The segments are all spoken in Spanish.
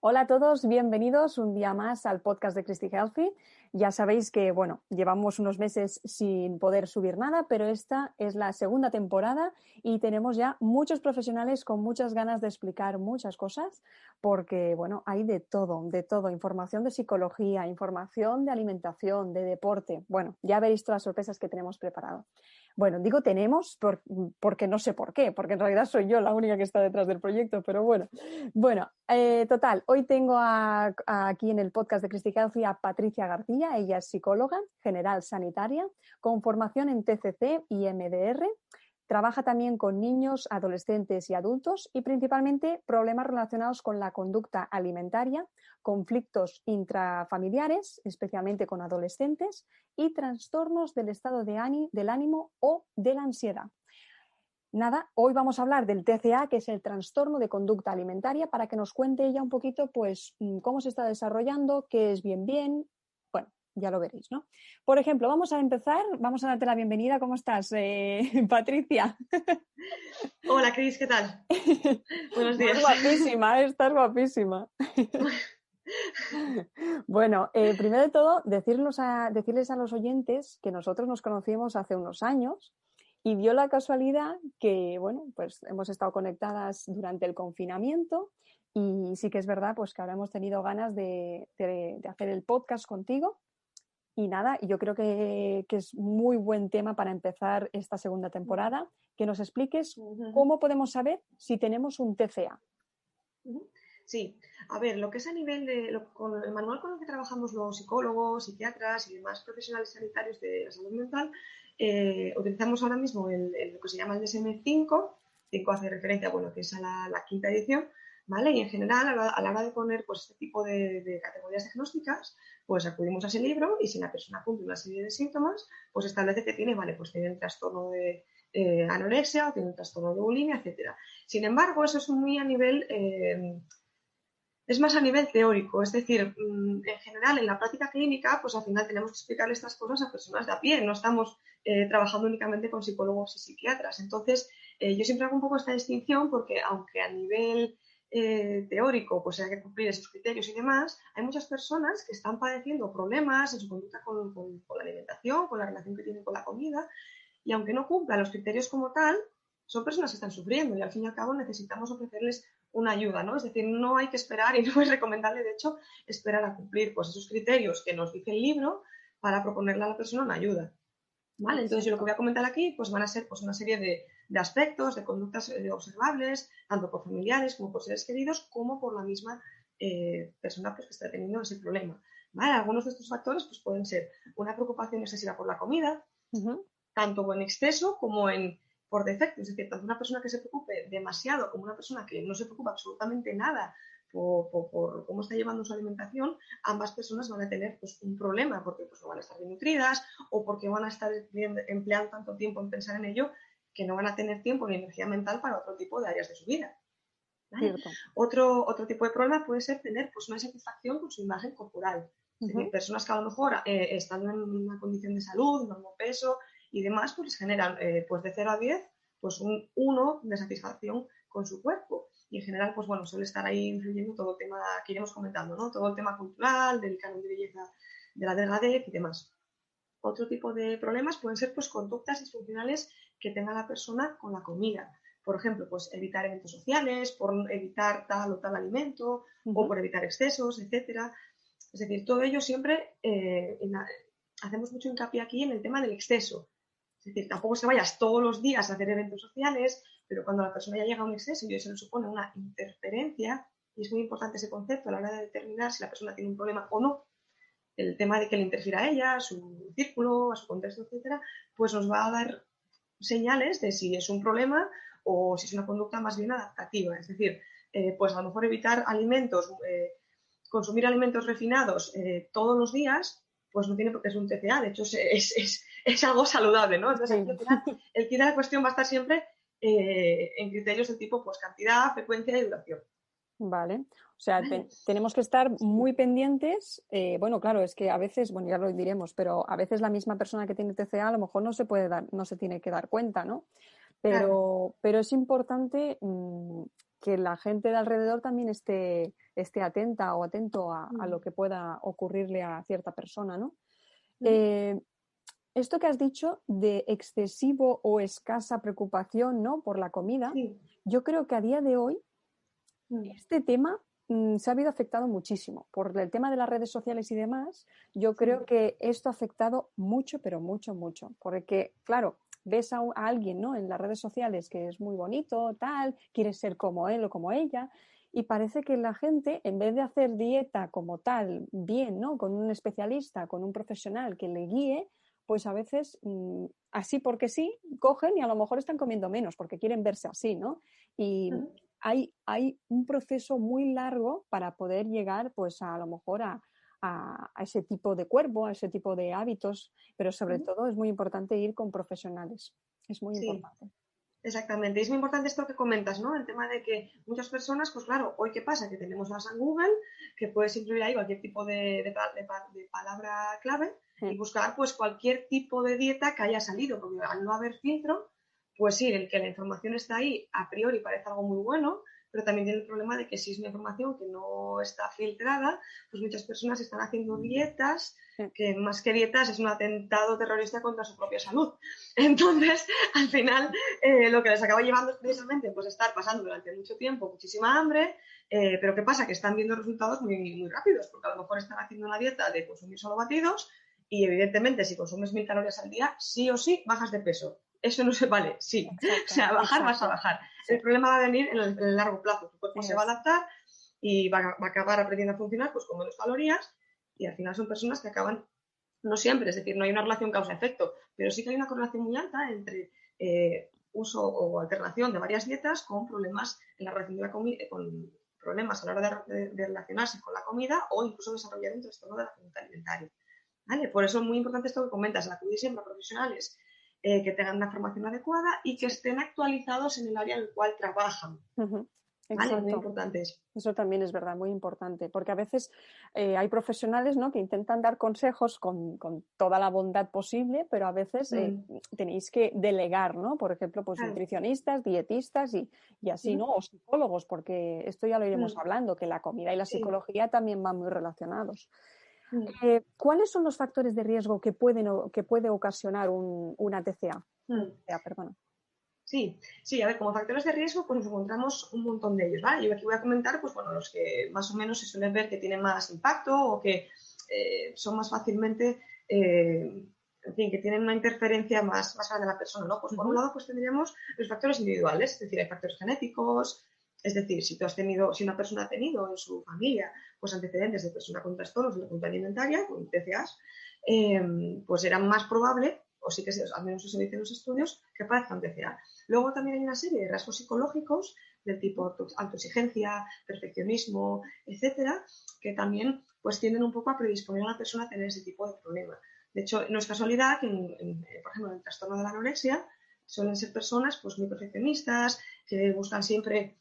Hola a todos, bienvenidos un día más al podcast de Christy Healthy. Ya sabéis que, bueno, llevamos unos meses sin poder subir nada, pero esta es la segunda temporada y tenemos ya muchos profesionales con muchas ganas de explicar muchas cosas porque, bueno, hay de todo, información de psicología, información de alimentación, de deporte. Bueno, ya veréis todas las sorpresas que tenemos preparado. Bueno, digo tenemos porque no sé por qué, porque en realidad soy yo la única que está detrás del proyecto, pero bueno. Total, hoy tengo aquí en el podcast de Christy Healthy a Patricia García. Ella es psicóloga general sanitaria con formación en TCC y MDR. Trabaja también con niños, adolescentes y adultos y principalmente problemas relacionados con la conducta alimentaria, conflictos intrafamiliares, especialmente con adolescentes, y trastornos del estado del ánimo o de la ansiedad. Nada, hoy vamos a hablar del TCA, que es el trastorno de conducta alimentaria, para que nos cuente ella un poquito, pues, cómo se está desarrollando, qué es bien. Bueno, ya lo veréis, ¿no? Por ejemplo, vamos a empezar, vamos a darte la bienvenida. ¿Cómo estás, Patricia? Hola, Cris, ¿qué tal? Buenos días. Estás guapísima. Bueno, primero de todo, decirles a los oyentes que nosotros nos conocimos hace unos años. Y dio la casualidad que, bueno, pues hemos estado conectadas durante el confinamiento y sí que es verdad pues que ahora hemos tenido ganas de hacer el podcast contigo. Y nada, yo creo que es muy buen tema para empezar esta segunda temporada, que nos expliques cómo podemos saber si tenemos un TCA. Sí, a ver, lo que es a nivel con el manual con el que trabajamos los psicólogos, psiquiatras y demás profesionales sanitarios de la salud mental, utilizamos ahora mismo lo que se llama el DSM-5, 5 hace referencia, bueno, que es a la quinta edición, ¿vale? Y en general, a la hora de poner pues, este tipo de categorías diagnósticas, pues acudimos a ese libro y si la persona cumple una serie de síntomas, pues establece que tiene, vale, pues tiene el trastorno de anorexia o tiene un trastorno de bulimia, etcétera. Sin embargo, eso es muy a nivel... es más a nivel teórico, es decir, en general en la práctica clínica, pues al final tenemos que explicar estas cosas a personas de a pie, no estamos trabajando únicamente con psicólogos y psiquiatras. Entonces, yo siempre hago un poco esta distinción porque aunque a nivel teórico pues hay que cumplir esos criterios y demás, hay muchas personas que están padeciendo problemas en su conducta con la alimentación, con la relación que tienen con la comida, y aunque no cumplan los criterios como tal, son personas que están sufriendo y al fin y al cabo necesitamos ofrecerles una ayuda, ¿no? Es decir, no hay que esperar y no es recomendable, de hecho, esperar a cumplir pues, esos criterios que nos dice el libro para proponerle a la persona una ayuda. ¿Vale? Entonces, yo lo que voy a comentar aquí pues, van a ser pues, una serie de aspectos, de conductas observables, tanto por familiares como por seres queridos, como por la misma persona pues, que está teniendo ese problema. ¿Vale? Algunos de estos factores pues, pueden ser una preocupación excesiva por la comida, tanto en exceso como por defecto. Es decir, tanto una persona que se preocupe demasiado como una persona que no se preocupa absolutamente nada por cómo está llevando su alimentación, ambas personas van a tener pues, un problema porque pues, no van a estar bien nutridas o porque van a estar empleando tanto tiempo en pensar en ello que no van a tener tiempo ni energía mental para otro tipo de áreas de su vida. ¿Vale? Otro tipo de problema puede ser tener pues, una insatisfacción con su imagen corporal. Es decir, personas que a lo mejor estando en una condición de salud, un peso y demás, pues les generan pues de 0 a 10 pues un 1 de satisfacción con su cuerpo. Y en general, pues bueno, suele estar ahí influyendo todo el tema que iremos comentando, ¿no? Todo el tema cultural, del canon de belleza, de la delgadez y demás. Otro tipo de problemas pueden ser pues conductas disfuncionales que tenga la persona con la comida. Por ejemplo, pues evitar eventos sociales, por evitar tal o tal alimento, o por evitar excesos, etcétera. Es decir, todo ello siempre hacemos mucho hincapié aquí en el tema del exceso. Es decir, tampoco es que vayas todos los días a hacer eventos sociales, pero cuando la persona ya llega a un exceso y eso le supone una interferencia, y es muy importante ese concepto a la hora de determinar si la persona tiene un problema o no, el tema de que le interfiera a ella, a su círculo, a su contexto, etcétera, pues nos va a dar señales de si es un problema o si es una conducta más bien adaptativa. Es decir, pues a lo mejor evitar alimentos, consumir alimentos refinados todos los días, pues no tiene por qué ser un TCA, de hecho es algo saludable, ¿no? Entonces aquí al final el kit de la cuestión va a estar siempre en criterios de tipo pues cantidad, frecuencia y duración. Vale, o sea, tenemos que estar muy pendientes. Bueno, claro, es que a veces, bueno, ya lo diremos, pero a veces la misma persona que tiene TCA a lo mejor no se tiene que dar cuenta, ¿no? Pero es importante que la gente de alrededor también esté atenta o atento a lo que pueda ocurrirle a cierta persona, ¿no? Esto que has dicho de excesivo o escasa preocupación, ¿no?, por la comida, yo creo que a día de hoy este tema se ha habido afectado muchísimo. Por el tema de las redes sociales y demás, yo creo que esto ha afectado mucho, pero mucho, mucho. Porque, claro, ves a alguien, ¿no?, en las redes sociales que es muy bonito, tal, quieres ser como él o como ella, y parece que la gente, en vez de hacer dieta como tal, bien, ¿no?, con un especialista, con un profesional que le guíe, pues a veces, así porque sí, cogen y a lo mejor están comiendo menos porque quieren verse así, ¿no? Y hay un proceso muy largo para poder llegar, pues a lo mejor a ese tipo de cuerpo, a ese tipo de hábitos, pero sobre todo es muy importante ir con profesionales. Es muy importante. Exactamente. Y es muy importante esto que comentas, ¿no? El tema de que muchas personas, pues claro, hoy qué pasa, que tenemos a San Google, que puedes incluir ahí cualquier tipo de palabra clave y buscar pues cualquier tipo de dieta que haya salido, porque al no haber filtro, pues sí, el que la información está ahí a priori parece algo muy bueno, pero también tiene el problema de que si es una información que no está filtrada, pues muchas personas están haciendo dietas que más que dietas es un atentado terrorista contra su propia salud. Entonces, al final, lo que les acaba llevando es precisamente pues estar pasando durante mucho tiempo muchísima hambre, pero ¿qué pasa? Que están viendo resultados muy, muy rápidos, porque a lo mejor están haciendo una dieta de consumir solo batidos y evidentemente si consumes 1000 calorías al día, sí o sí bajas de peso. Eso no se vale, sí. Exacto, o sea, bajar vas a bajar. Sí. El problema va a venir en el largo plazo. Tu cuerpo se va a adaptar y va a acabar aprendiendo a funcionar pues con menos calorías y al final son personas que acaban, no siempre, es decir, no hay una relación causa-efecto, pero sí que hay una correlación muy alta entre uso o alternación de varias dietas con problemas en la relación de la comida, con problemas a la hora de relacionarse con la comida o incluso desarrollar un trastorno de la conducta alimentaria. ¿Vale? Por eso es muy importante esto que comentas, acudir siempre a profesionales que tengan una formación adecuada y que estén actualizados en el área en el cual trabajan. ¿Vale? Muy importante eso. Eso también es verdad, muy importante, porque a veces hay profesionales, ¿no?, que intentan dar consejos con toda la bondad posible, pero a veces tenéis que delegar, ¿no? Por ejemplo, pues nutricionistas, dietistas y así, ¿no? O psicólogos, porque esto ya lo iremos hablando, que la comida y la psicología también van muy relacionados. ¿Cuáles son los factores de riesgo que puede ocasionar una TCA? Perdona. Sí, a ver, como factores de riesgo, pues nos encontramos un montón de ellos, ¿vale? Yo aquí voy a comentar, pues bueno, los que más o menos se suelen ver que tienen más impacto o que son más fácilmente, en fin, que tienen una interferencia más grande en la persona, ¿no? Pues por un lado, pues tendríamos los factores individuales, es decir, hay factores genéticos, es decir, si una persona ha tenido en su familia, pues antecedentes de persona con trastornos de la conducta alimentaria, con TCAs, pues era más probable, o sí que al menos eso dicen los estudios, que padezcan TCA. Luego también hay una serie de rasgos psicológicos del tipo autoexigencia, perfeccionismo, etcétera, que también pues tienden un poco a predisponer a la persona a tener ese tipo de problema. De hecho, no es casualidad que, por ejemplo, en el trastorno de la anorexia suelen ser personas pues muy perfeccionistas, que buscan siempre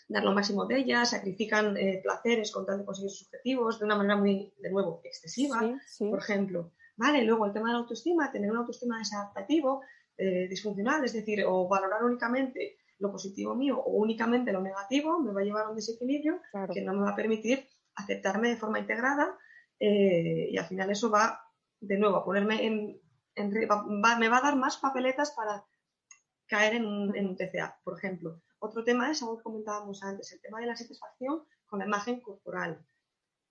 dar lo máximo de ellas, sacrifican placeres con tal de conseguir sus objetivos de una manera muy, de nuevo, excesiva, por ejemplo. Vale, luego el tema de la autoestima, tener una autoestima desadaptativo, disfuncional, es decir, o valorar únicamente lo positivo mío o únicamente lo negativo, me va a llevar a un desequilibrio que no me va a permitir aceptarme de forma integrada y al final eso va, de nuevo, a ponerme me va a dar más papeletas para caer en un TCA, por ejemplo. Otro tema es algo que comentábamos antes, el tema de la satisfacción con la imagen corporal.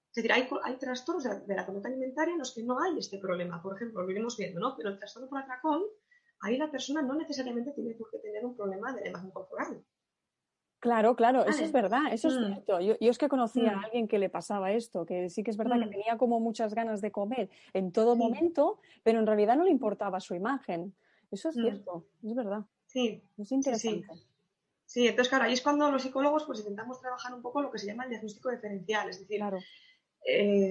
Es decir, hay trastornos de la conducta alimentaria en los que no hay este problema. Por ejemplo, lo iremos viendo, ¿no? Pero el trastorno por atracón, ahí la persona no necesariamente tiene por qué tener un problema de la imagen corporal. Claro, eso es verdad, eso es cierto. Yo es que conocía a alguien que le pasaba esto, que sí que es verdad que tenía como muchas ganas de comer en todo momento, pero en realidad no le importaba su imagen. Eso es cierto, es verdad. Sí, es interesante. Sí, entonces claro, ahí es cuando los psicólogos pues intentamos trabajar un poco lo que se llama el diagnóstico diferencial, es decir,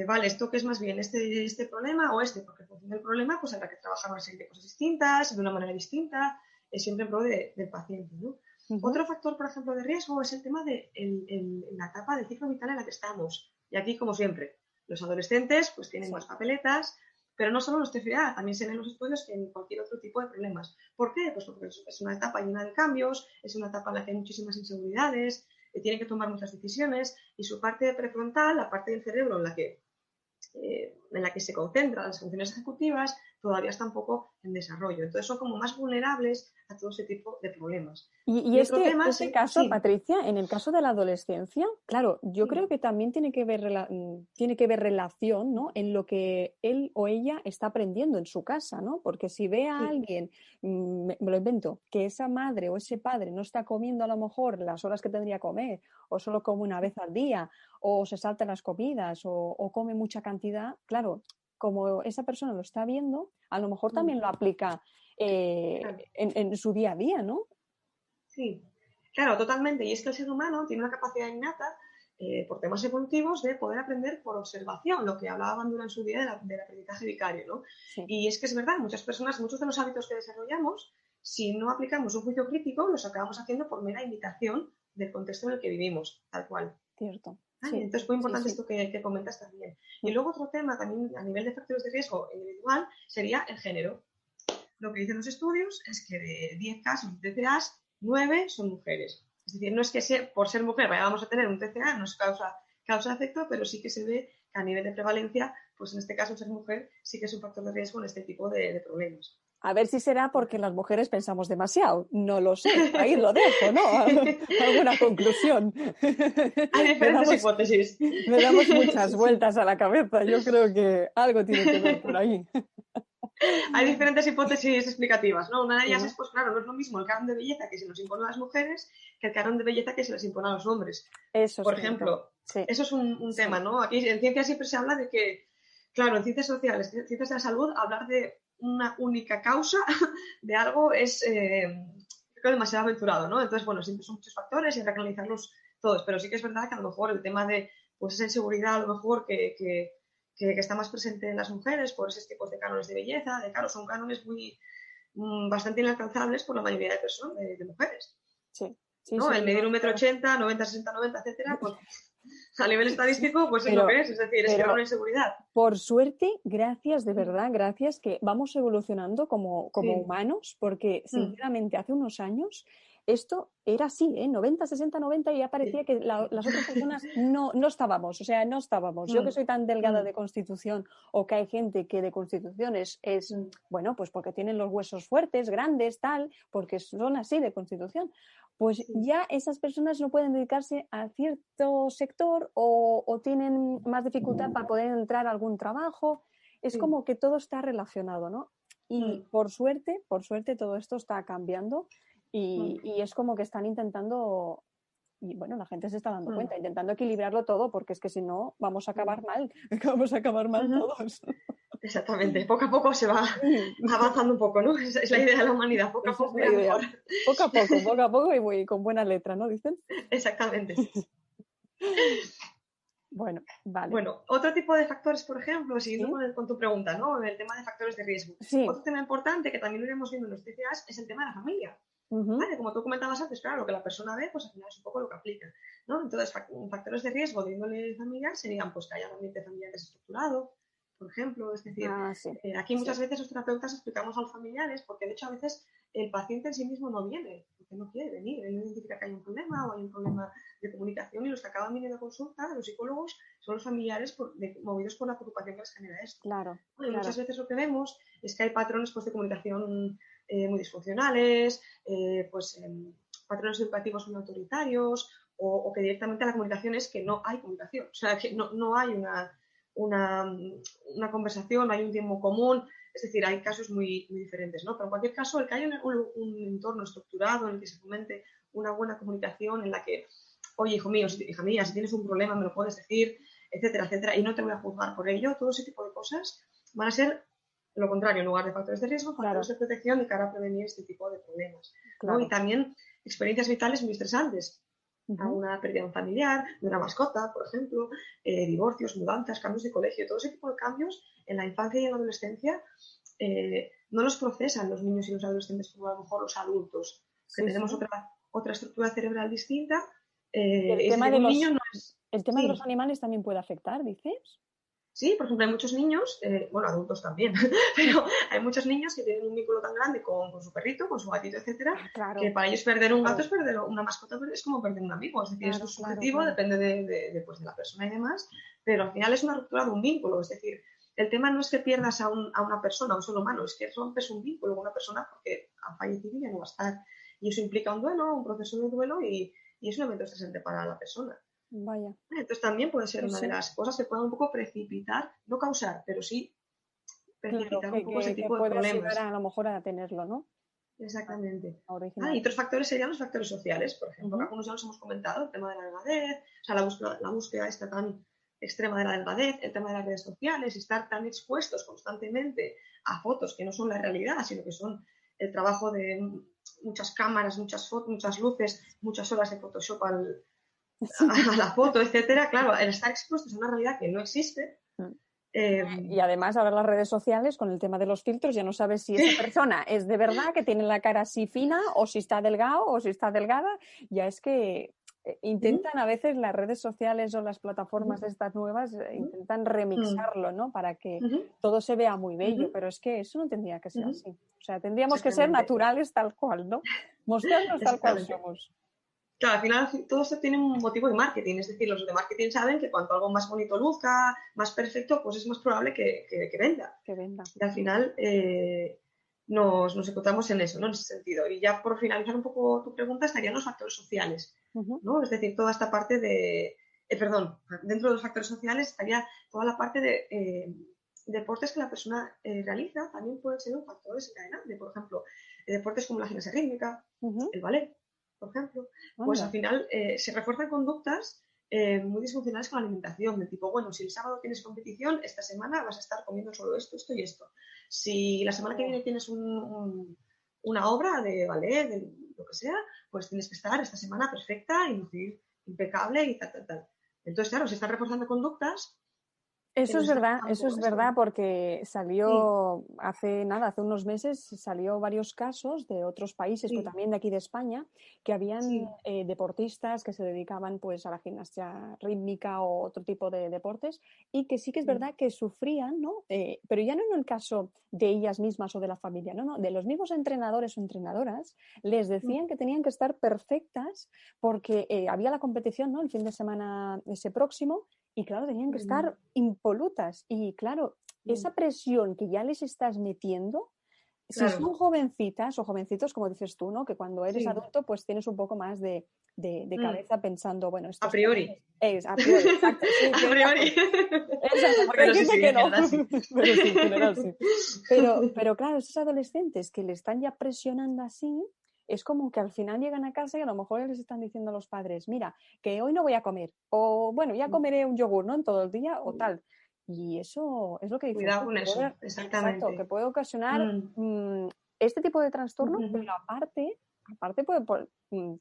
vale, esto que es más bien este problema o este, porque en función del problema pues habrá que trabajar una serie de cosas distintas, de una manera distinta, siempre en pro del paciente, ¿no? Otro factor, por ejemplo, de riesgo es el tema de la etapa del ciclo vital en la que estamos. Y aquí, como siempre, los adolescentes pues tienen más papeletas, pero no solo los TCA, también se ven los estudios que en cualquier otro tipo de problemas. ¿Por qué? Pues porque es una etapa llena de cambios, es una etapa en la que hay muchísimas inseguridades, tiene que tomar muchas decisiones y su parte prefrontal, la parte del cerebro en la que se concentran las funciones ejecutivas, todavía está un poco en desarrollo. Entonces son como más vulnerables a todo ese tipo de problemas. Y otro tema, este caso, sí, Patricia, en el caso de la adolescencia, claro, yo sí, creo que también tiene que ver relación, ¿no? En lo que él o ella está aprendiendo en su casa, ¿no? Porque si ve a sí, alguien, me lo invento, que esa madre o ese padre no está comiendo a lo mejor las horas que tendría que comer, o solo come una vez al día, o se salta las comidas, o come mucha cantidad, claro, como esa persona lo está viendo, a lo mejor también lo aplica claro. en su día a día, ¿no? Sí, claro, totalmente. Y es que el ser humano tiene una capacidad innata, por temas evolutivos, de poder aprender por observación, lo que hablaba Bandura en su día del aprendizaje vicario, ¿no? Sí, Y es que es verdad, muchas personas, muchos de los hábitos que desarrollamos, si no aplicamos un juicio crítico, los acabamos haciendo por mera imitación del contexto en el que vivimos, tal cual. cierto. ¿Vale? Sí, Entonces, muy sí, importante sí. esto que comentas también. Y luego otro tema también a nivel de factores de riesgo individual sería el género. Lo que dicen los estudios es que de 10 casos de TCAs, 9 son mujeres. Es decir, no es que por ser mujer vayamos a tener un TCA, no es causa-efecto, pero sí que se ve que a nivel de prevalencia, pues en este caso ser mujer sí que es un factor de riesgo en este tipo de problemas. A ver si será porque las mujeres pensamos demasiado. No lo sé. Ahí lo dejo, ¿no? Alguna conclusión. Hay Le diferentes damos, hipótesis. le damos muchas Sí, sí. vueltas a la cabeza. Yo creo que algo tiene que ver por ahí. Hay diferentes hipótesis explicativas, ¿no? Una de Sí, ellas ¿no? es, pues claro, no es lo mismo el canon de belleza que se nos impone a las mujeres que el canon de belleza que se les impone a los hombres. Eso es Por cierto. ejemplo, Sí, eso es un sí. tema, ¿no? Aquí en ciencia siempre se habla de que, claro, en ciencias sociales, en ciencias de la salud, hablar de una única causa de algo es, creo, demasiado aventurado, ¿no? Entonces, bueno, siempre son muchos factores y habrá que analizarlos todos, pero sí que es verdad que a lo mejor el tema de, pues, esa inseguridad, a lo mejor que está más presente en las mujeres por esos tipos de cánones de belleza, de claro, son cánones bastante inalcanzables por la mayoría de personas, de mujeres. Sí, sí, ¿No? sí. El medir 1,80 m, 90, 60, 90, etcétera, pues a nivel Sí, estadístico, pues es lo pero, que es decir, es crear una pero inseguridad. por suerte, gracias, de verdad, gracias que vamos evolucionando como Sí. humanos, porque Mm. sinceramente hace unos años esto era así, ¿eh? 90, 60, 90 y ya parecía Sí. que las otras personas no estábamos, o sea, no estábamos. Yo que Mm. soy tan delgada Mm. de constitución o que hay gente que de constitución es Mm. bueno, pues porque tienen los huesos fuertes, grandes, tal, porque son así de constitución pues Sí. ya esas personas no pueden dedicarse a cierto sector o tienen más dificultad para poder entrar a algún trabajo. Es Sí. como que todo está relacionado, ¿no? Mm. Y por suerte todo esto está cambiando Mm. y es como que están intentando, y bueno, la gente se está dando Mm. cuenta, intentando equilibrarlo todo, porque es que si no vamos a Mm. acabar mal, vamos a acabar mal Ujú. todos. Exactamente. Poco a poco se va Sí, avanzando un poco, ¿no? Esa es la idea de la humanidad. Poco a esa es poco la irá mejor. idea. Poco a poco y muy, con buena letra, ¿no? Dicen. Exactamente, sí. Bueno, vale. Bueno, otro tipo de factores, por ejemplo, siguiendo ¿Sí? con tu pregunta, ¿no? El tema de factores de riesgo. Sí. Otro tema importante que también lo iremos viendo en los TCAs es el tema de la familia. Ujú. ¿Vale? Como tú comentabas antes, claro, lo que la persona ve, pues al final es un poco lo que aplica, ¿no? Entonces, factores de riesgo de índole familiar serían, pues, que haya un ambiente familiar desestructurado, por ejemplo, es decir, Ah, sí, aquí sí, muchas veces los terapeutas explicamos a los familiares, porque de hecho a veces el paciente en sí mismo no viene, porque no quiere venir, él no identifica que hay un problema o hay un problema de comunicación y los que acaban viniendo a consulta, los psicólogos, son los familiares movidos por la preocupación que les genera esto. claro, Y muchas claro. veces lo que vemos es que hay patrones, pues, de comunicación muy disfuncionales, patrones educativos muy autoritarios o que directamente la comunicación es que no hay comunicación, o sea, que no hay una, una conversación, no hay un tiempo común, es decir, hay casos muy diferentes, ¿no? Pero en cualquier caso, el que haya un entorno estructurado en el que se fomente una buena comunicación en la que, oye, hijo mío, hija mía, si tienes un problema me lo puedes decir, etcétera, etcétera, y no te voy a juzgar por ello, todo ese tipo de cosas van a ser lo contrario, en lugar de factores de riesgo, factores Claro, de protección de cara a prevenir este tipo de problemas, ¿no? Y claro. también experiencias vitales muy estresantes, a Ujú. una pérdida de un familiar, de una mascota, por ejemplo, divorcios, mudanzas, cambios de colegio, todo ese tipo de cambios en la infancia y en la adolescencia no los procesan los niños y los adolescentes como a lo mejor los adultos, que Sí, sí. tenemos otra estructura cerebral distinta. Y el Es tema decir, de un niño no es... el tema de los Sí, animales también puede afectar, dices. Sí, por ejemplo, hay muchos niños, bueno, adultos también, pero hay muchos niños que tienen un vínculo tan grande con su perrito, con su gatito, etcétera, Claro, que para ellos perder un gato claro, es perder una mascota, pero es como perder un amigo. Es decir, esto claro, es claro, subjetivo, claro. depende pues, de la persona y demás, pero al final es una ruptura de un vínculo. Es decir, el tema no es que pierdas a una persona, a un ser humano, es que rompes un vínculo con una persona porque ha fallecido y ya no va a estar. Y eso implica un duelo, un proceso de duelo y es un evento estresante para la persona. Vaya. Entonces también puede ser Sí, una de sí. las cosas que puedan un poco precipitar, no causar, pero sí Claro, precipitar un poco ese que tipo de puedas llegar problemas. a lo mejor a tenerlo, ¿no? Exactamente. Y Original. otros factores serían los factores sociales, por ejemplo, que Ujú. algunos ya los hemos comentado, el tema de la delgadez, o sea, la búsqueda esta tan extrema de la delgadez, el tema de las redes sociales, estar tan expuestos constantemente a fotos que no son la realidad, sino que son el trabajo de muchas cámaras, muchas fotos, muchas luces, muchas horas de Photoshop Sí. a la foto, etcétera. Claro, el estar expuestos a una realidad que no existe. Y además ahora las redes sociales con el tema de los filtros ya no sabes si esa Sí, persona es de verdad que tiene la cara así fina o si está delgado o si está delgada. Ya es que intentan a veces las redes sociales o las plataformas estas nuevas intentan remixarlo, ¿no? Para que todo se vea muy bello, pero es que eso no tendría que ser así. O sea, tendríamos que ser exactamente, naturales tal cual, ¿no? Mostrarnos tal cual exactamente. somos. Claro, al final todo esto tiene un motivo de marketing, es decir, los de marketing saben que cuanto algo más bonito luzca, más perfecto, pues es más probable que venda. Que venda. Y al final nos encontramos en eso, ¿no? En ese sentido. Y ya por finalizar un poco tu pregunta, estarían los factores sociales, ¿no? Es decir, toda esta parte perdón, dentro de los factores sociales estaría toda la parte de deportes que la persona realiza, también puede ser un factor desencadenante. Por ejemplo, deportes como la gimnasia rítmica, Ujú. el ballet, por ejemplo, pues al Anda. final se refuerzan conductas muy disfuncionales con la alimentación, de tipo, bueno, si el sábado tienes competición, esta semana vas a estar comiendo solo esto, esto y esto. Si la semana que viene tienes una obra de ballet, de lo que sea, pues tienes que estar esta semana perfecta y lucir impecable y tal, tal, tal. Entonces, claro, se están reforzando conductas que nos están causando un Eso poco es esto. verdad porque Sí, salió hace nada, hace unos meses, salió varios casos de otros países, pero sí, también de aquí de España, que habían sí. deportistas que se dedicaban pues a la gimnasia rítmica o otro tipo de deportes y que sí que es Mm, verdad que sufrían, ¿no? Pero ya no en el caso de ellas mismas o de la familia, no, no, de los mismos entrenadores o entrenadoras, les mm, decían que tenían que estar perfectas porque había la competición, ¿no? El fin de semana ese próximo y claro, tenían que mm, estar impolutas. Y claro, mm. esa presión que ya les estás metiendo, si Claro, son jovencitas o jovencitos, como dices tú, ¿no? Que cuando eres sí. adulto, pues tienes un poco más de Mm. cabeza pensando, bueno, A estos priori. jóvenes es a priori, exacto, sí, A tienes razón. priori. Exacto, porque hay Pero sí, gente sí, que en no, general sí. pero sí, en general sí. Pero claro, esos adolescentes que le están ya presionando así, es como que al final llegan a casa y a lo mejor les están diciendo a los padres, mira, que hoy no voy a comer, o bueno, ya comeré un yogur, ¿no? En todo el día o tal. Y eso es lo que dices Cuidado tú, con que eso, puede, exacto, que exactamente. puede ocasionar Mm. este tipo de trastorno, pero aparte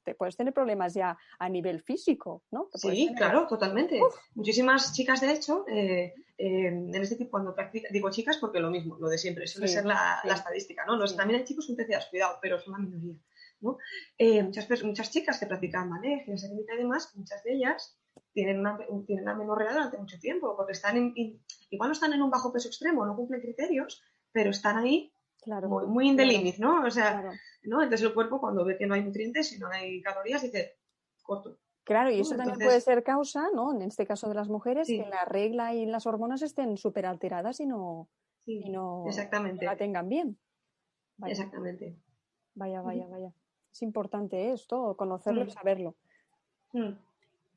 te puedes tener problemas ya a nivel físico, ¿no? Que puedes Sí, tener, claro, totalmente. uf, Muchísimas chicas, de hecho, en este tipo, cuando practican, digo chicas porque lo mismo, lo de siempre, suele ser sí, la sí, estadística, ¿no? sí. También hay chicos con TCA, cuidado, pero son la minoría, ¿no? Muchas chicas que practican ballet, gimnasia rítmica y demás, muchas de ellas tienen una menorrea durante mucho tiempo, porque igual no están en un bajo peso extremo, no cumplen criterios, pero están ahí Claro, muy, muy in the claro, limit, ¿no? O sea, claro. ¿no? Entonces el cuerpo cuando ve que no hay nutrientes y no hay calorías dice, corto, Claro, y ¿no? eso también puede Entonces, ser causa, ¿no? En este caso de las mujeres, que sí, la regla y las hormonas estén súper alteradas y sí, no la exactamente, tengan bien. Vaya, exactamente. vaya, Ujú. vaya, vaya. Es importante esto, conocerlo y Mm, saberlo. mm,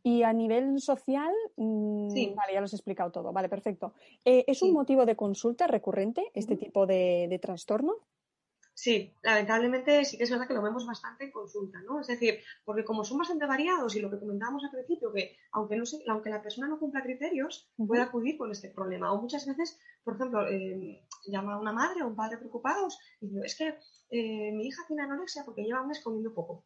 Y a nivel social, sí, vale, ya lo has explicado todo. Vale, perfecto. ¿Es un sí, motivo de consulta recurrente este ujú. tipo de trastorno? Sí, lamentablemente sí que es verdad que lo vemos bastante en consulta, ¿no? Es decir, porque como son bastante variados y lo que comentábamos al principio, que aunque la persona no cumpla criterios, puede Ujú. acudir con este problema. O muchas veces, por ejemplo, llama a una madre o un padre preocupados y dice, es que mi hija tiene anorexia porque lleva un mes comiendo poco.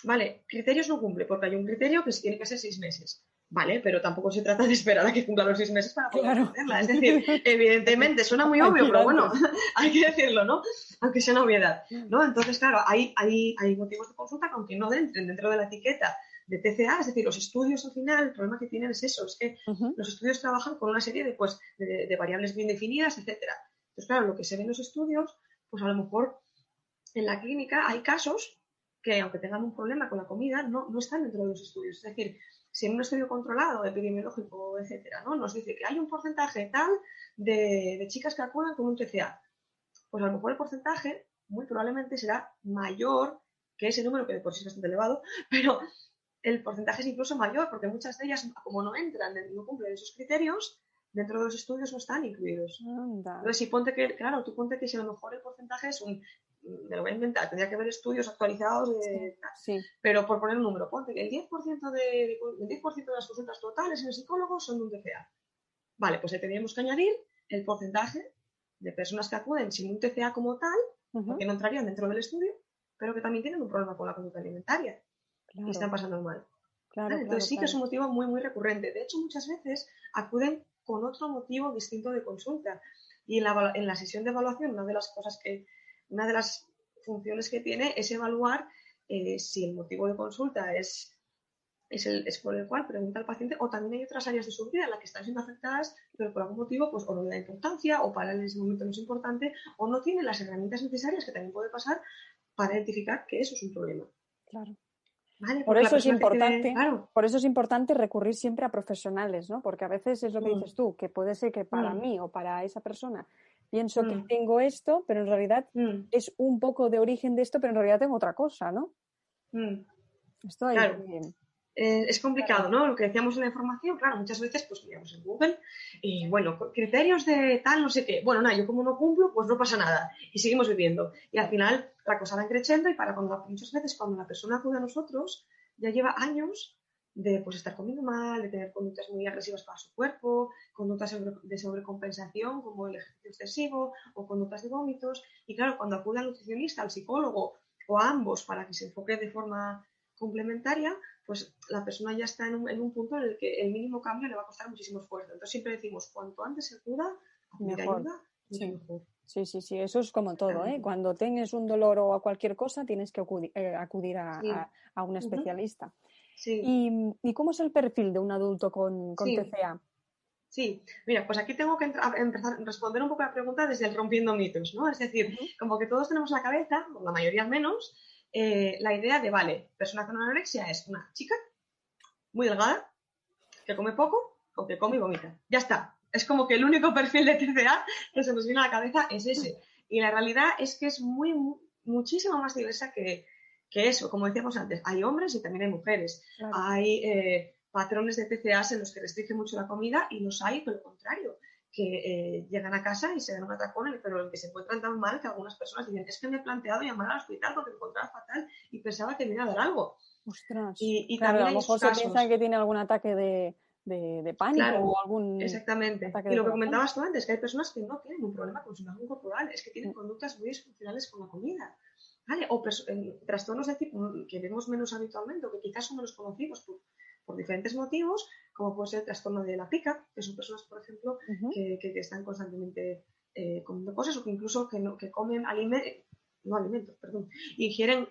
Vale, criterios no cumple, porque hay un criterio que tiene que ser 6 meses. Vale, pero tampoco se trata de esperar a que cumpla los 6 meses para poder Claro. atenderla. Es decir, evidentemente, suena muy Hay que obvio, ir pero bueno, antes. hay que decirlo, ¿no? Aunque sea una obviedad, ¿no? Entonces, claro, hay motivos de consulta que aunque no entren dentro de la etiqueta TCA, es decir, los estudios al final, el problema que tienen es eso, es que los estudios trabajan con una serie de variables bien definidas, etcétera. Entonces, claro, lo que se ve en los estudios, pues a lo mejor en la clínica hay casos que, aunque tengan un problema con la comida, no están dentro de los estudios. Es decir, si en un estudio controlado, epidemiológico, etcétera, ¿no? Nos dice que hay un porcentaje tal de chicas que acudan con un TCA, pues a lo mejor el porcentaje muy probablemente será mayor que ese número, que de por sí es bastante elevado, pero el porcentaje es incluso mayor, porque muchas de ellas, como no entran, no cumplen esos criterios, dentro de los estudios no están incluidos. Anda. Entonces, si ponte que, claro, tú ponte que si a lo mejor el porcentaje es me lo voy a inventar, tendría que ver estudios actualizados, sí. Pero por poner un número, ponte que el 10% de las consultas totales en el psicólogo son de un TCA. Vale, pues le tendríamos que añadir el porcentaje de personas que acuden sin un TCA como tal, porque no entrarían dentro del estudio, pero que también tienen un problema con la conducta alimentaria y están pasando mal. Claro, entonces sí que es un motivo muy, muy recurrente. De hecho, muchas veces acuden con otro motivo distinto de consulta. Y en la sesión de evaluación, una de las funciones que tiene es evaluar si el motivo de consulta es por el cual pregunta al paciente, o también hay otras áreas de su vida en las que están siendo afectadas, pero por algún motivo pues o no le da importancia, o para él en ese momento no es importante, o no tiene las herramientas necesarias, que también puede pasar, para identificar que eso es un problema. Claro. ¿Vale? Por eso es importante, claro. por eso es importante recurrir siempre a profesionales, ¿no? Porque a veces es lo que dices tú, que puede ser que para mí o para esa persona pienso que tengo esto, pero en realidad es un poco de origen de esto, pero en realidad tengo otra cosa, ¿no? Esto hay claro. que... Es complicado, ¿no? Lo que decíamos en la información, claro, muchas veces pues miramos en Google y bueno, criterios de tal, no sé qué. Bueno, nada, yo como no cumplo, pues no pasa nada y seguimos viviendo. Y al final la cosa va creciendo y muchas veces cuando la persona acude a nosotros ya lleva años de pues estar comiendo mal, de tener conductas muy agresivas para su cuerpo, conductas de sobrecompensación como el ejercicio excesivo o conductas de vómitos. Y claro, cuando acude al nutricionista, al psicólogo o a ambos para que se enfoque de forma complementaria, pues la persona ya está en un punto en el que el mínimo cambio le va a costar muchísimo esfuerzo. Entonces siempre decimos, cuanto antes se acuda a pedir ayuda, mucho mejor. Sí, eso es como todo, ¿eh? Cuando tengas un dolor o a cualquier cosa, tienes que acudir a un especialista. Sí. ¿Y cómo es el perfil de un adulto con TCA? Sí, mira, pues aquí tengo que empezar a responder un poco a la pregunta desde el rompiendo mitos, ¿no? Es decir, como que todos tenemos en la cabeza, o la mayoría al menos, la idea de, vale, persona con anorexia es una chica muy delgada, que come poco o que come y vomita. Ya está. Es como que el único perfil de TCA que se nos viene a la cabeza es ese. Y la realidad es que es muchísimo más diversa que eso. Como decíamos antes, hay hombres y también hay mujeres. Claro. Hay patrones de TCA en los que restringen mucho la comida y los hay, por lo contrario, que llegan a casa y se dan un atracón, pero en que se encuentran tan mal que algunas personas dicen, es que me he planteado llamar al hospital porque me encontraba fatal y pensaba que me iba a dar algo. Ostras. Y claro, también a lo mejor se piensa que tiene algún ataque de pánico, claro, o algún exactamente. ataque Y de lo que corazón. comentabas tú antes, que hay personas que no tienen un problema con su imagen corporal, es que tienen conductas muy disfuncionales con la comida. ¿Vale? O trastornos de tipo que vemos menos habitualmente o que quizás son menos conocidos por diferentes motivos, como puede ser el trastorno de la pica, que son personas, por ejemplo, que están constantemente comiendo cosas o que incluso que comen ingieren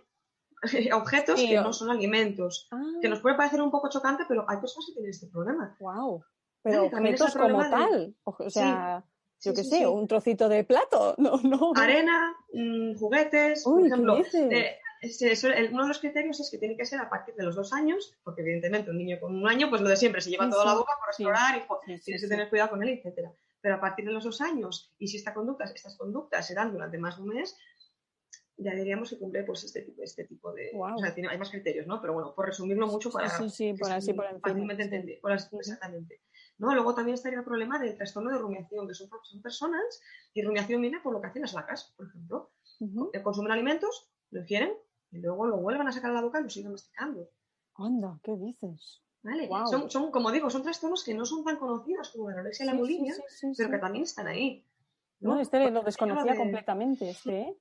objetos que no son alimentos. Que nos puede parecer un poco chocante, pero hay personas que tienen este problema. Wow. Pero ¿vale? También objetos como tal. O sea, yo qué sé, un trocito de plato. No. Arena, juguetes, Uy, por ejemplo. ¿qué dices? Uno de los criterios es que tiene que ser a partir de los 2 años, porque evidentemente un niño con 1 año, pues lo de siempre, se lleva toda la boca por explorar y tienes que tener cuidado con él, etcétera. Pero a partir de los 2 años, y si estas conductas se dan durante más de un mes, ya diríamos que cumple pues este tipo de... Wow. O sea, hay más criterios, ¿no? Pero bueno, por resumirlo mucho para por encima. fácilmente entender. Exactamente. ¿No? Luego también estaría el problema del trastorno de rumiación, que son personas, y rumiación viene por lo que hacen las vacas, por ejemplo. Consumen alimentos, lo ingieren, y luego lo vuelven a sacar a la boca y lo siguen masticando. Anda, ¿qué dices? ¿Vale? Wow. Son, como digo, son trastornos que no son tan conocidos como la anorexia y la bulimia, pero que también están ahí. No, lo desconocía completamente, ¿eh?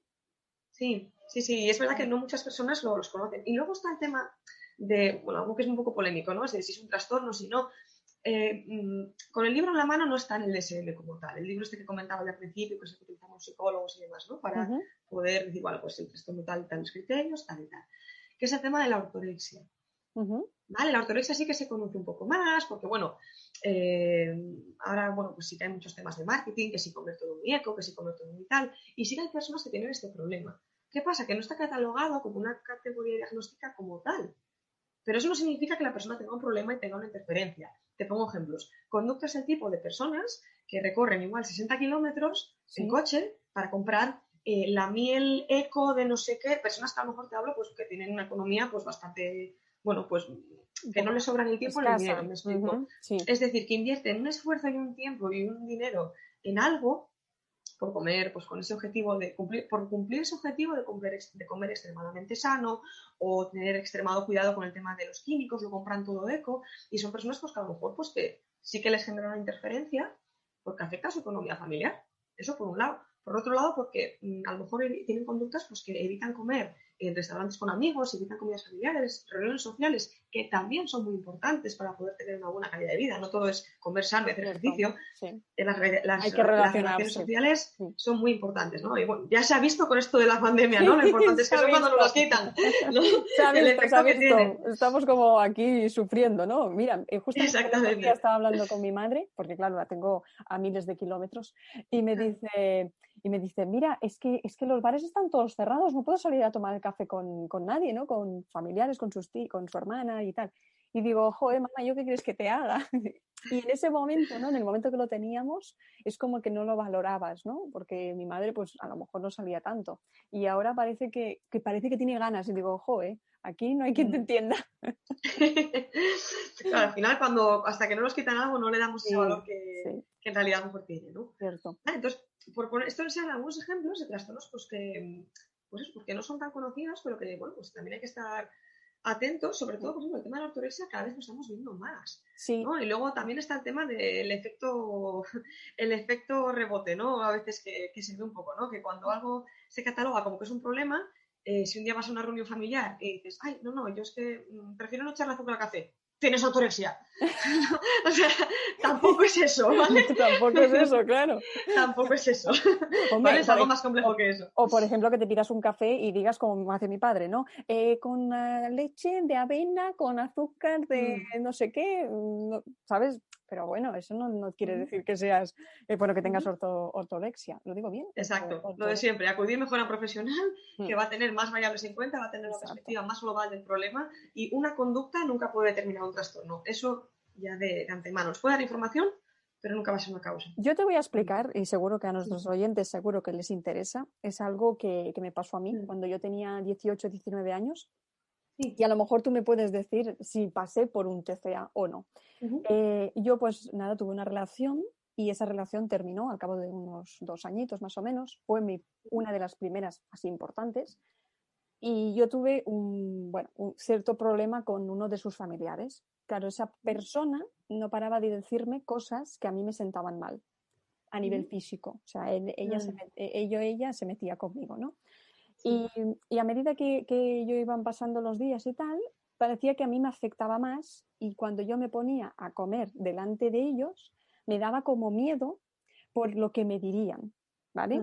Sí, y es verdad que no muchas personas los conocen. Y luego está el tema de, bueno, algo que es un poco polémico, ¿no? Es decir, si es un trastorno, si no. Con el libro en la mano no está en el DSM como tal. El libro este que comentaba al principio, que es el que utilizamos psicólogos y demás, ¿no? Para poder decir, bueno, pues el trastorno tal, tales criterios, tal y tal. Que es el tema de la ortorexia. ¿Vale? La ortorexia sí que se conoce un poco más, porque bueno, ahora bueno, pues sí que hay muchos temas de marketing, que si comer todo muy eco, que si comer todo muy tal, y sí que hay personas que tienen este problema. ¿Qué pasa? Que no está catalogado como una categoría diagnóstica como tal. Pero eso no significa que la persona tenga un problema y tenga una interferencia. Te pongo ejemplos. Conducta es el tipo de personas que recorren igual 60 kilómetros en coche para comprar la miel eco de no sé qué. Personas que a lo mejor te hablo pues que tienen una economía pues bastante, bueno, pues que no les sobra ni el tiempo ni el dinero, me explico. Es decir, que invierten un esfuerzo y un tiempo y un dinero en algo por comer, pues con ese objetivo de cumplir, por cumplir ese objetivo de comer extremadamente sano o tener extremado cuidado con el tema de los químicos, lo compran todo eco y son personas pues que a lo mejor pues que sí que les genera una interferencia porque afecta a su economía familiar. Eso por un lado. Por otro lado, porque a lo mejor tienen conductas pues, que evitan comer en restaurantes con amigos, evitan comidas familiares, reuniones sociales, que también son muy importantes para poder tener una buena calidad de vida. No todo es comer sano y hacer ejercicio. Las relaciones sociales son muy importantes, ¿no? Y bueno, ya se ha visto con esto de la pandemia, ¿no? Lo importante es que son cuando nos las quitan, ¿no? Se ha visto. Estamos como aquí sufriendo, ¿no? Mira, justamente el otro día estaba hablando con mi madre, porque claro, la tengo a miles de kilómetros, y me dice, mira, es que los bares están todos cerrados, no puedo salir a tomar el café con nadie, ¿no? Con familiares, con su hermana y tal. Y digo, joder, mamá, ¿yo qué quieres que te haga? Y en ese momento, ¿no? En el momento que lo teníamos, es como que no lo valorabas, ¿no? Porque mi madre, pues a lo mejor no salía tanto. Y ahora parece que tiene ganas. Y digo, joder, aquí no hay quien te entienda. Claro, al final, hasta que no nos quitan algo, no le damos ese valor que en realidad mejor tiene, ¿no? Cierto. Entonces, por poner esto sean algunos ejemplos de trastornos pues que no son tan conocidos, pero que, bueno, pues también hay que estar atentos, sobre todo, por ejemplo, el tema de la ortorexia cada vez lo estamos viendo más, ¿no? Y luego también está el tema del efecto rebote, ¿no? A veces que se ve un poco, ¿no? Que cuando algo se cataloga como que es un problema, si un día vas a una reunión familiar y dices, ay, no, yo es que prefiero no echarle azúcar al café, tienes ortorexia. O sea, tampoco es eso, ¿vale? Tampoco es eso, claro. Tampoco es eso. Hombre, ¿vale? Es algo más complejo que eso. O, por ejemplo, que te pidas un café y digas, como hace mi padre, ¿no? Con leche de avena, con azúcar de no sé qué, ¿sabes? Pero bueno, eso no quiere decir que seas, bueno, que tengas ortorexia. ¿Lo digo bien? Exacto, lo de siempre. Acudir mejor a un profesional que va a tener más variables en cuenta, va a tener una perspectiva más global del problema y una conducta nunca puede determinar un trastorno. Eso ya de antemano. Os puede dar información, pero nunca va a ser una causa. Yo te voy a explicar, y seguro que a nuestros oyentes seguro que les interesa, es algo que me pasó a mí cuando yo tenía 18, 19 años. Y a lo mejor tú me puedes decir si pasé por un TCA o no. Yo pues nada, tuve una relación y esa relación terminó al cabo de unos 2 añitos más o menos. Fue una de las primeras así importantes. Y yo tuve un cierto problema con uno de sus familiares. Claro, esa persona no paraba de decirme cosas que a mí me sentaban mal a nivel físico. O sea, ella se metía conmigo, ¿no? Sí. Y a medida que yo iban pasando los días y tal, parecía que a mí me afectaba más y cuando yo me ponía a comer delante de ellos, me daba como miedo por lo que me dirían, ¿vale?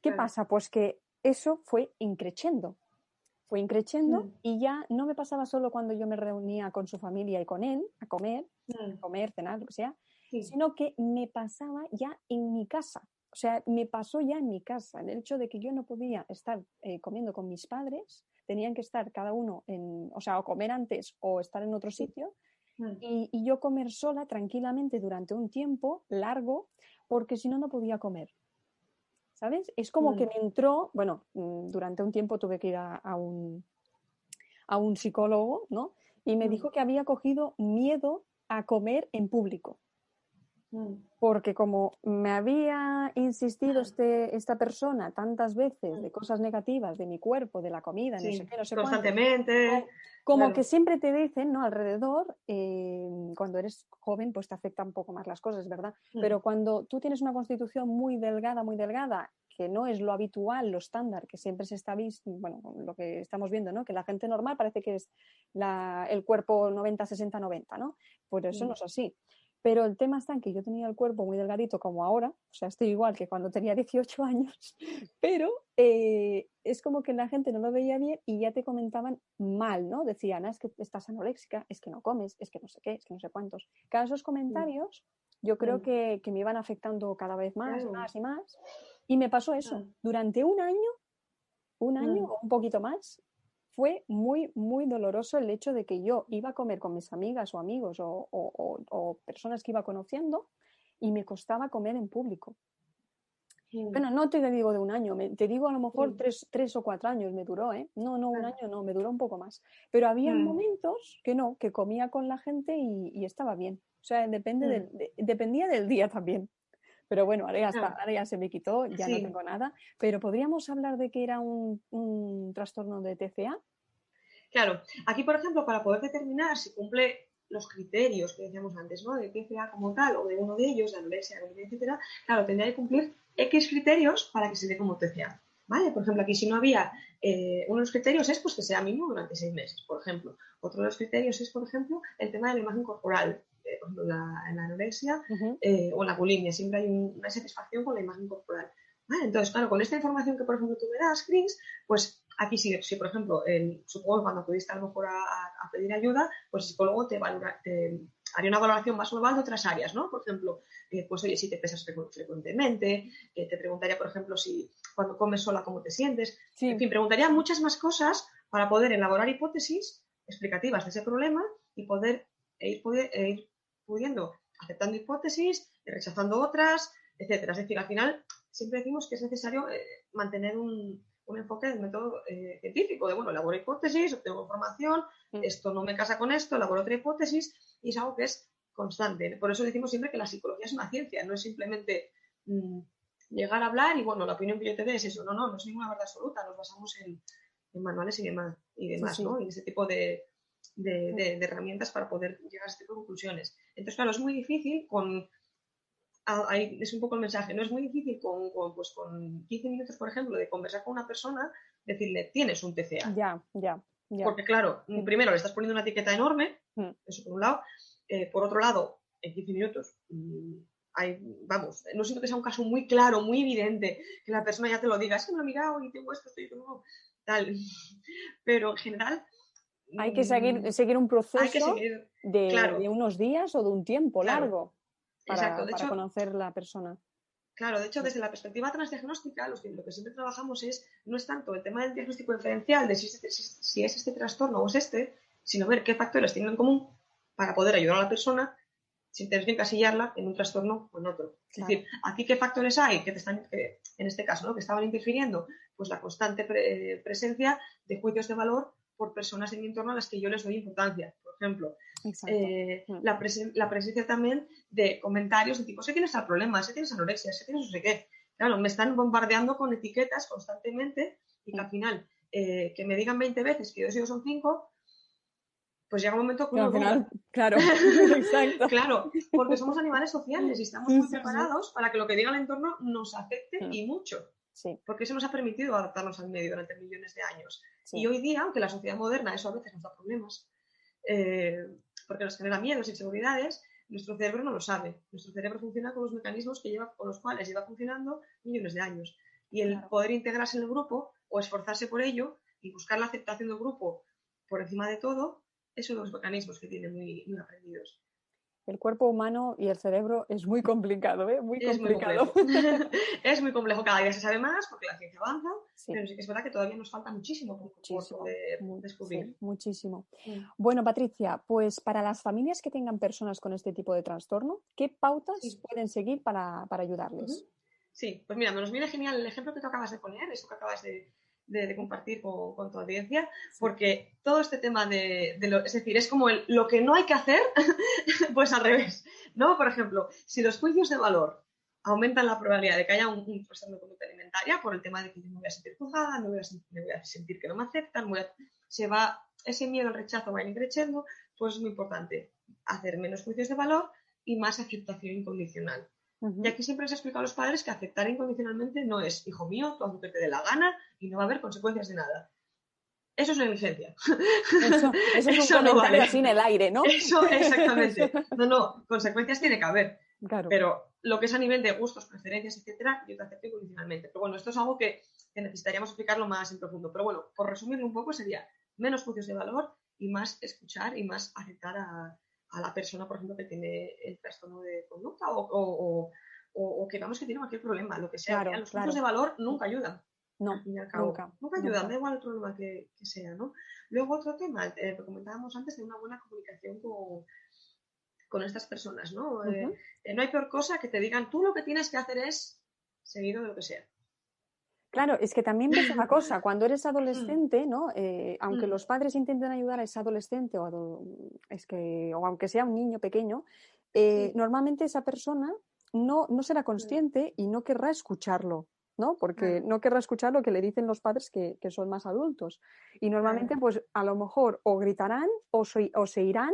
¿Qué pasa? Pues que eso fue increciendo. Y ya no me pasaba solo cuando yo me reunía con su familia y con él a comer, cenar, lo que sea, sino que me pasaba ya en mi casa. O sea, me pasó ya en mi casa, el hecho de que yo no podía estar comiendo con mis padres, tenían que estar cada uno o comer antes o estar en otro sitio, y yo comer sola tranquilamente durante un tiempo largo, porque si no, no podía comer. ¿Sabes? Es como que me entró, bueno, durante un tiempo tuve que ir a un psicólogo, ¿no? Y me dijo que había cogido miedo a comer en público. Porque como me había insistido esta persona tantas veces de cosas negativas de mi cuerpo, de la comida, no sé qué, no sé constantemente. Cuánto, como que siempre te dicen, ¿no? Alrededor, cuando eres joven, pues te afectan un poco más las cosas, ¿verdad? Pero cuando tú tienes una constitución muy delgada, que no es lo habitual, lo estándar, que siempre se está visto, bueno, lo que estamos viendo, ¿no? Que la gente normal parece que es el cuerpo 90, 60, 90, ¿no? Pues eso no es así. Pero el tema está en que yo tenía el cuerpo muy delgadito como ahora, o sea, estoy igual que cuando tenía 18 años, pero es como que la gente no lo veía bien y ya te comentaban mal, ¿no? Decían, es que estás anoréxica, es que no comes, es que no sé qué, es que no sé cuántos. Cada esos comentarios yo creo que me iban afectando cada vez más y Claro, más y más. Y me pasó eso. claro. Durante un año o un poquito más, fue muy, muy doloroso el hecho de que yo iba a comer con mis amigas o amigos o personas que iba conociendo y me costaba comer en público. Bueno, no te digo de un año, te digo a lo mejor 3 o 4 años me duró, ¿eh? No, un año no, me duró un poco más. Pero había momentos que no, que comía con la gente y estaba bien. O sea, dependía del día también. Pero bueno, ahora ya se me quitó, ya no Sí, tengo nada. Pero podríamos hablar de que era un trastorno de TCA. claro. Aquí, por ejemplo, para poder determinar si cumple los criterios que decíamos antes, ¿no? De TCA como tal o de uno de ellos, de anorexia, bulimia, etcétera, claro, tendría que cumplir X criterios para que se dé como TCA. ¿Vale? Por ejemplo, aquí si no había uno de los criterios es pues que sea mínimo durante 6 meses, por ejemplo. Otro de los criterios es, por ejemplo, el tema de la imagen corporal. Por ejemplo, en la anorexia o en la bulimia, siempre hay una satisfacción con la imagen corporal. ¿Vale? Entonces, claro, con esta información que, por ejemplo, tú me das, Chris, pues aquí sí, si por ejemplo, supongo que cuando pudiste a lo mejor a pedir ayuda, pues el psicólogo te haría una valoración más global de otras áreas, ¿no? Por ejemplo, pues oye, si te pesas frecuentemente, te preguntaría, por ejemplo, si cuando comes sola, cómo te sientes. Sí. En fin, preguntaría muchas más cosas para poder elaborar hipótesis explicativas de ese problema y poder ir pudiendo, aceptando hipótesis, rechazando otras, etcétera. Es decir, al final siempre decimos que es necesario mantener un enfoque del método científico, de, bueno, elaboro hipótesis, obtengo información, esto no me casa con esto, elaboro otra hipótesis, y es algo que es constante. Por eso decimos siempre que la psicología es una ciencia, no es simplemente llegar a hablar y, bueno, la opinión que yo te dé es eso. No es ninguna verdad absoluta, nos basamos en manuales y demás, Sí. ¿no? Y ese tipo de herramientas para poder llegar a este tipo de conclusiones. Entonces, claro, es muy difícil es un poco el mensaje, no es muy difícil pues con 15 minutos, por ejemplo, de conversar con una persona, decirle, tienes un TCA. Ya. Porque, claro, primero le estás poniendo una etiqueta enorme, eso por un lado. Por otro lado, en 15 minutos, no siento que sea un caso muy claro, muy evidente, que la persona ya te lo diga, es que me lo he mirado y tengo esto, tal. Pero en general, hay que seguir un hay que proceso seguir, de claro, unos días o de un tiempo claro, largo exacto. De para hecho, conocer la persona. claro, de hecho, desde la perspectiva transdiagnóstica, lo que siempre trabajamos no es tanto el tema del diagnóstico diferencial de si es este trastorno o es este, sino ver qué factores tienen en común para poder ayudar a la persona sin tener que encasillarla en un trastorno o en otro. Es decir, aquí qué factores hay que en este caso, ¿no? Que estaban interfiriendo, pues la constante presencia de juicios de valor por personas en mi entorno a las que yo les doy importancia. Por ejemplo, la presencia también de comentarios de tipo, sé tienes el problema, sé tienes anorexia, sé tienes no sé qué. Claro, me están bombardeando con etiquetas constantemente y que al final, que me digan 20 veces que yo sigo son 5, pues llega un momento que uno duda. Claro, exacto. Claro, porque somos animales sociales y estamos muy preparados para que lo que diga el entorno nos afecte y mucho. Sí. Porque eso nos ha permitido adaptarnos al medio durante millones de años. Sí. Y hoy día, aunque la sociedad moderna eso a veces nos da problemas, porque nos genera miedos, inseguridades, nuestro cerebro no lo sabe. Nuestro cerebro funciona con los mecanismos con los cuales lleva funcionando millones de años. Y el poder integrarse en el grupo o esforzarse por ello y buscar la aceptación del grupo por encima de todo, es uno de los mecanismos que tiene muy, muy aprendidos. El cuerpo humano y el cerebro es muy complicado, ¿eh? Muy complicado. Muy complejo. Es muy complejo. Cada día se sabe más porque la ciencia avanza, pero sí que es verdad que todavía nos falta muchísimo por poder descubrir. Sí, muchísimo. Bueno, Patricia, pues para las familias que tengan personas con este tipo de trastorno, ¿qué pautas pueden seguir para ayudarles? Sí, pues mira, nos viene genial el ejemplo que tú acabas de poner, eso que acabas de compartir con tu audiencia, porque todo este tema es decir, es como lo que no hay que hacer, pues al revés, ¿no? Por ejemplo, si los juicios de valor aumentan la probabilidad de que haya un trastorno de conducta alimentaria por el tema de que yo me voy a sentir juzgada, me voy a sentir que no me aceptan, ese miedo al rechazo va a ir creciendo, pues es muy importante hacer menos juicios de valor y más aceptación incondicional. Y aquí siempre se explica a los padres que aceptar incondicionalmente no es, hijo mío, tú haz lo que te dé la gana y no va a haber consecuencias de nada. eso es negligencia. Eso es un Eso no comentario vale. así en el aire, ¿no? Eso, exactamente. No, consecuencias tiene que haber. Claro. Pero lo que es a nivel de gustos, preferencias, etcétera, yo te acepto incondicionalmente. Pero bueno, esto es algo que necesitaríamos explicarlo más en profundo. Pero bueno, por resumirlo un poco, sería menos juicios de valor y más escuchar y más aceptar a la persona, por ejemplo, que tiene el trastorno de conducta o que vamos que tiene cualquier problema, lo que sea. Claro, Los juicios de valor nunca ayudan. No, al fin y al cabo. Nunca ayudan, da igual el problema que sea, ¿no? Luego otro tema, lo comentábamos antes, de una buena comunicación con estas personas, ¿no? No hay peor cosa que te digan, tú lo que tienes que hacer es seguido de lo que sea. Claro, es que también ves una cosa, cuando eres adolescente, ¿no? Aunque los padres intenten ayudar a ese adolescente o aunque sea un niño pequeño, normalmente esa persona no será consciente y no querrá escucharlo, ¿no? Porque no querrá escuchar lo que le dicen los padres que son más adultos. Y normalmente, pues a lo mejor o gritarán o se irán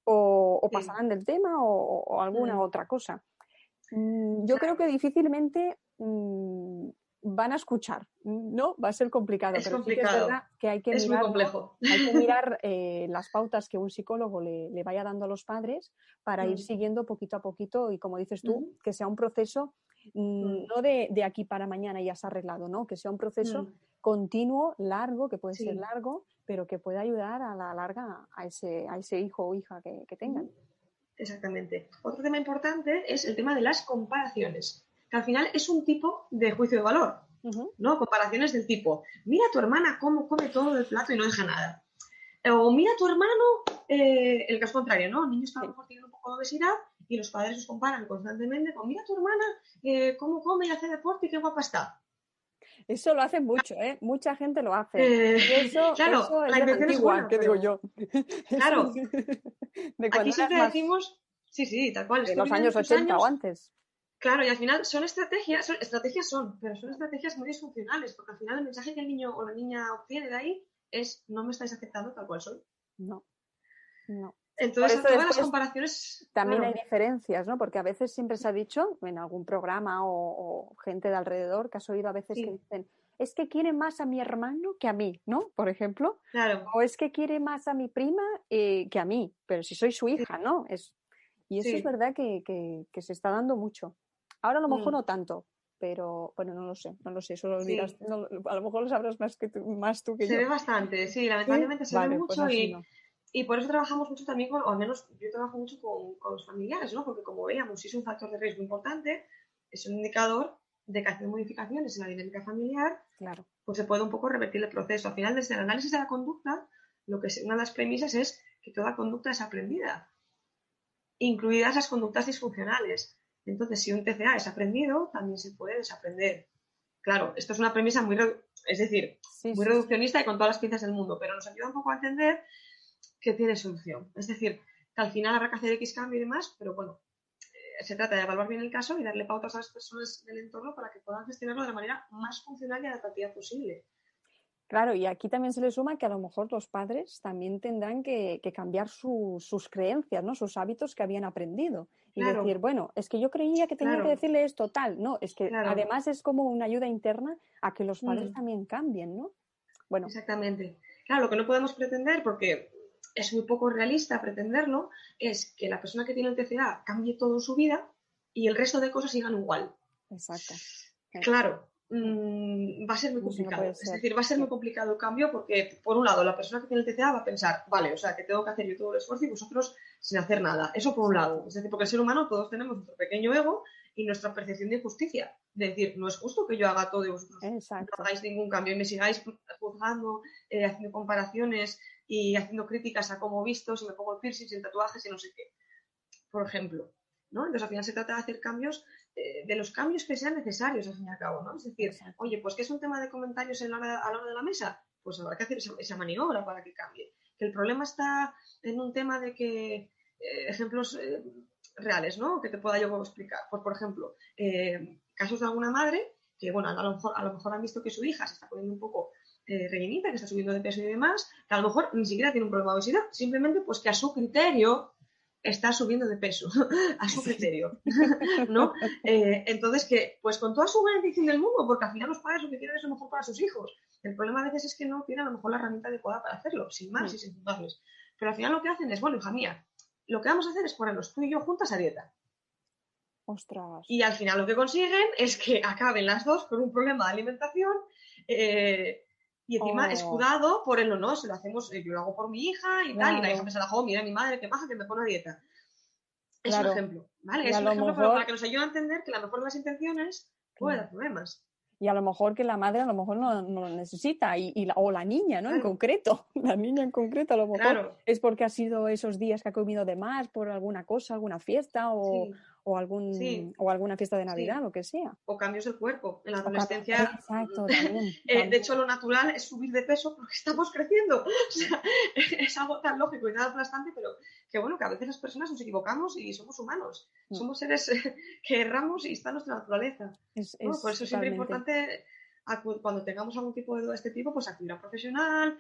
o pasarán del tema o alguna otra cosa. Yo creo que difícilmente van a escuchar, ¿no? Va a ser complicado, Es pero complicado. Sí que es verdad que hay que es mirar, muy complejo. ¿no? Hay que mirar las pautas que un psicólogo le vaya dando a los padres para ir siguiendo poquito a poquito y, como dices tú, que sea un proceso no de aquí para mañana y ya se ha arreglado, ¿no? Que sea un proceso continuo, largo, que puede ser largo, pero que pueda ayudar a la larga a ese hijo o hija que tengan. Exactamente. Otro tema importante es el tema de las comparaciones, que al final es un tipo de juicio de valor, ¿no? Comparaciones del tipo, mira a tu hermana cómo come todo del plato y no deja nada. O mira a tu hermano, el caso contrario, ¿no? Niños que a lo mejor tienen un poco de obesidad y los padres los comparan constantemente con, mira a tu hermana cómo come y hace deporte y qué guapa está. Eso lo hacen mucho, ¿eh? Mucha gente lo hace. Y eso claro, es la de la intención es antigua, buena, ¿qué pero... digo yo? Claro, de cuando aquí eras siempre más decimos, sí, tal cual, de esto los viene de años muchos 80 o años. antes. Claro, y al final son estrategias, pero son estrategias muy disfuncionales, porque al final el mensaje que el niño o la niña obtiene de ahí es, no me estáis aceptando tal cual soy. No. Por Entonces, eso todas las después comparaciones... también claro. hay diferencias, ¿no? Porque a veces siempre se ha dicho en algún programa o gente de alrededor que has oído a veces que dicen, es que quiere más a mi hermano que a mí, ¿no? Por ejemplo. Claro. O es que quiere más a mi prima que a mí, pero si soy su hija, ¿no? Y eso es verdad que se está dando mucho. Ahora a lo mejor no tanto, pero bueno, no lo sé, eso lo dirás, a lo mejor lo sabrás más tú que Se yo. ve bastante, sí, lamentablemente se ve Vale, pues mucho así no. y por eso trabajamos mucho también o al menos yo trabajo mucho con los familiares, ¿no? Porque como veíamos, si es un factor de riesgo importante, es un indicador de que haciendo modificaciones en la dinámica familiar, claro, pues se puede un poco revertir el proceso. Al final, desde el análisis de la conducta, una de las premisas es que toda conducta es aprendida, incluidas las conductas disfuncionales. Entonces, si un TCA es aprendido, también se puede desaprender. Claro, esto es una premisa muy reduccionista y con todas las pinzas del mundo, pero nos ayuda un poco a entender que tiene solución. Es decir, que al final habrá que hacer X cambio y demás, pero bueno, se trata de evaluar bien el caso y darle pautas a las personas del entorno para que puedan gestionarlo de la manera más funcional y adaptativa posible. Claro, y aquí también se le suma que a lo mejor los padres también tendrán que cambiar sus creencias, ¿no? Sus hábitos que habían aprendido. Y decir, bueno, es que yo creía que tenía que decirle esto, tal. No, es que además es como una ayuda interna a que los padres también cambien, ¿no? Bueno. Exactamente. Claro, lo que no podemos pretender, porque es muy poco realista pretenderlo, es que la persona que tiene el TCA cambie todo en su vida y el resto de cosas sigan igual. Exacto. Claro, va a ser muy complicado. Es decir, va a ser muy complicado el cambio porque, por un lado, la persona que tiene el TCA va a pensar, vale, o sea, que tengo que hacer yo todo el esfuerzo y vosotros sin hacer nada. Eso por un lado. Es decir, porque el ser humano todos tenemos nuestro pequeño ego y nuestra percepción de injusticia. De decir, no es justo que yo haga todo y vosotros no hagáis ningún cambio y me sigáis juzgando, haciendo comparaciones y haciendo críticas a cómo he visto, si me pongo el piercing, sin tatuajes y no sé qué. Por ejemplo, ¿no? Entonces, al final se trata de hacer cambios, de los cambios que sean necesarios, al fin y al cabo, ¿no? Es decir, oye, pues que es un tema de comentarios a la hora de la mesa, pues habrá que hacer esa maniobra para que cambie. Que el problema está en un tema de que, ejemplos reales, ¿no? Que te pueda yo explicar. Pues, por ejemplo, casos de alguna madre que, bueno, a lo mejor han visto que su hija se está poniendo un poco rellenita, que está subiendo de peso y demás, que a lo mejor ni siquiera tiene un problema de obesidad, simplemente pues que a su criterio está subiendo de peso a su criterio, ¿no? Entonces, que pues con toda su buena intención del mundo, porque al final los padres lo que quieren es lo mejor para sus hijos. El problema a veces es que no tienen a lo mejor la herramienta adecuada para hacerlo, sin más y sin juzgarles. Pero al final lo que hacen es, bueno, hija mía, lo que vamos a hacer es ponernos tú y yo juntas a dieta. Ostras. Y al final lo que consiguen es que acaben las dos con un problema de alimentación y encima escudado por el no, se lo hacemos, yo lo hago por mi hija y tal, y la hija pensará, mira mi madre, qué maja que me pone a dieta. Es un ejemplo, ¿vale? Es un ejemplo para que nos ayude a entender que la mejor de las intenciones puede dar problemas. Y a lo mejor que la madre a lo mejor no lo necesita, o la niña, ¿no? Claro. En concreto, la niña en concreto a lo mejor es porque ha sido esos días que ha comido de más por alguna cosa, alguna fiesta o alguna fiesta de Navidad, lo que sea. O cambios del cuerpo. En la adolescencia, exacto, también. De hecho, lo natural es subir de peso porque estamos creciendo. O sea, es algo tan lógico y tan aplastante, pero que bueno, que a veces las personas nos equivocamos y somos humanos. Somos seres que erramos y está en nuestra naturaleza. ¿no? Por eso es siempre importante, cuando tengamos algún tipo de este tipo, pues acudir a un profesional,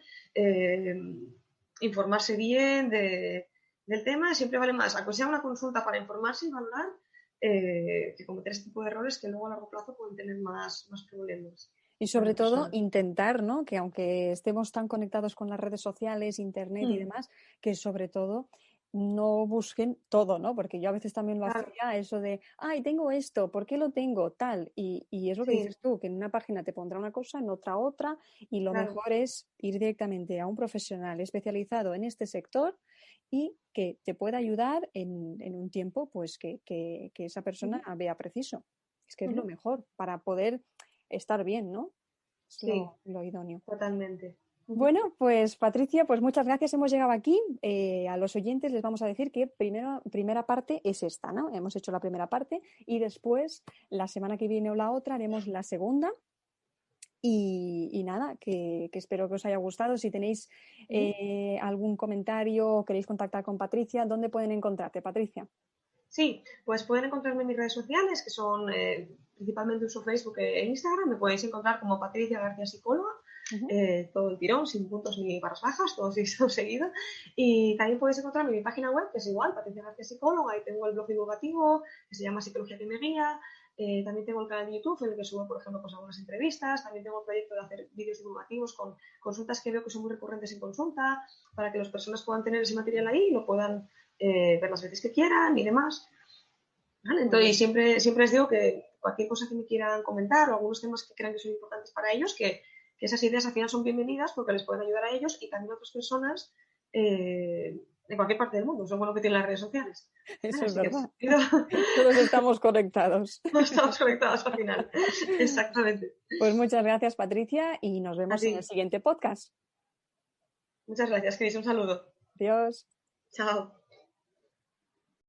informarse bien del tema. Siempre vale más, aunque sea una consulta para informarse y valorar, que cometer este tipo de errores que luego a largo plazo pueden tener más problemas. Y sobre todo intentar, ¿no? Que aunque estemos tan conectados con las redes sociales, internet y demás, que sobre todo no busquen todo, ¿no? Porque yo a veces también lo hacía, eso de, ay, tengo esto, ¿por qué lo tengo? Tal. Y es lo que dices tú, que en una página te pondrá una cosa, en otra, y lo mejor es ir directamente a un profesional especializado en este sector y que te pueda ayudar en un tiempo pues que esa persona vea preciso. Es que es lo mejor para poder estar bien, ¿no? Es lo idóneo. Totalmente. Bueno, pues Patricia, pues muchas gracias. Hemos llegado aquí. A los oyentes les vamos a decir que primera parte es esta, ¿no? Hemos hecho la primera parte y después, la semana que viene o la otra, haremos la segunda. Y nada, que espero que os haya gustado. Si tenéis algún comentario o queréis contactar con Patricia, ¿dónde pueden encontrarte, Patricia? Sí, pues pueden encontrarme en mis redes sociales, que son principalmente uso Facebook e Instagram. Me podéis encontrar como Patricia García Psicóloga, todo el tirón, sin puntos ni barras bajas, todo seguido. Y también podéis encontrarme en mi página web, que es igual, Patricia García Psicóloga, y tengo el blog divulgativo, que se llama Psicología que me guía. También tengo el canal de YouTube en el que subo, por ejemplo, pues algunas entrevistas. También tengo el proyecto de hacer vídeos divulgativos con consultas que veo que son muy recurrentes en consulta, para que las personas puedan tener ese material ahí y lo puedan ver las veces que quieran y demás. ¿Vale? Entonces, siempre les digo que cualquier cosa que me quieran comentar o algunos temas que crean que son importantes para ellos, que esas ideas al final son bienvenidas porque les pueden ayudar a ellos y también a otras personas de cualquier parte del mundo. Eso es bueno que tienen las redes sociales. Eso es verdad. Todos estamos conectados. Todos estamos conectados al final. Exactamente. Pues muchas gracias, Patricia, y nos vemos en el siguiente podcast. Muchas gracias, Cris. Un saludo. Adiós. Chao.